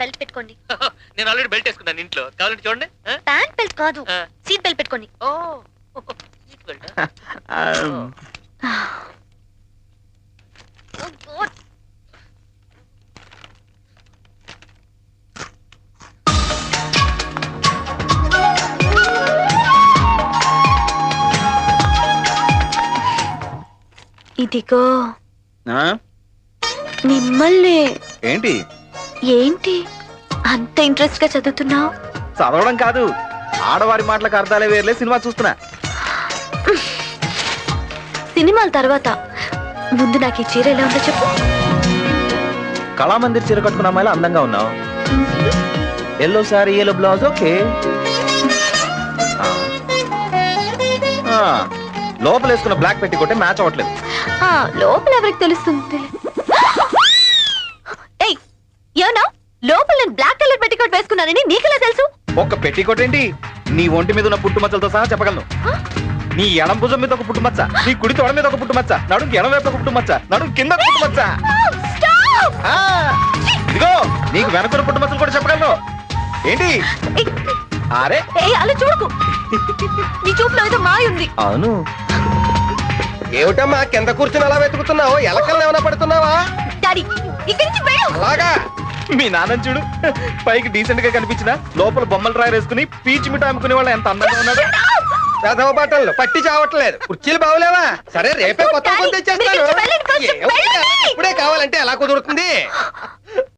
Belt పెట్టుకోండి. నేను already belt వేసుకున్నాను ఇంట్లో, కావాలంటే చూడండి. ప్యాంట్ బెల్ట్ కాదు, సీట్ బెల్ట్ పెట్టుకోండి. ఓ సీట్ బెల్ట్. ఇదిగో మిమ్మల్ని. ఏంటి ఏంటి అంత ఇంట్రెస్ట్ గా చదువుతున్నావు? చదవడం కాదు, ఆడవారి మాటలకు అర్థాలే వేర్లే, సినిమా చూస్తున్నా. సినిమాల తర్వాత ముందు నాకు ఈ చీర ఎలా ఉందో చెప్పు. కళామందిర్ చీర కట్టుకున్న అమ్మాయిలా అందంగా ఉన్నావు. Yellow sorry, yellow blouse, okay. లోపల వేసుకున్న బ్లాక్ పెట్టి కొట్టే మ్యాచ్ అవ్వట్లేదు. లోపల ఎవరికి తెలుస్తుంది? ఏయ్, ఏమన్నా లోపల నేను బ్లాక్ కలర్ పెట్టికోట్ వేసుకున్నానని నీకెలా తెలుసు? ఒక్క పెట్టికోట్ ఏంటి, నీ ఒంటి మీద ఉన్న పుట్టుమచ్చలతో సహా చెప్పగలను. నీ ఎడం భుజం మీద ఒక పుట్టుమచ్చ, నీ కుడి తొడ మీద ఒక పుట్టుమచ్చ, నడుం ఎడం వైపు ఒక పుట్టుమచ్చ, నడుం కింద ఒక పుట్టుమచ్చ. ఇదిగో నీకు వెనకున్న పుట్టుమచ్చలు కూడా చెప్పగలను. ఏంటి అరే అలా చూడకు, నీ చూపులో ఏదో మాయ ఉంది. అవును. ఏమిటమ్మా కింద కూర్చుని అలా వెతుకుతున్నావు? ఎలకల్ని ఏమైనా పడుతున్నావా? డాడీ ఇక్కడి నుంచి వెళ్ళు. అలాగా మీ నాన్న చూడు, పైకి డీసెంట్ గా కనిపించిన లోపల బొమ్మలు రాయి వేసుకుని పీచు మిఠాయి అమ్ముకునే వాళ్ళు ఎంత అందంగా ఉన్నాడు. పెదవ బట్టలు పట్టి చావట్లేదు, కుర్చీలు బాగులేవా? సరే రేపే కొత్త తెచ్చేస్తాను. ఇప్పుడే కావాలంటే ఎలా కుదురుతుంది?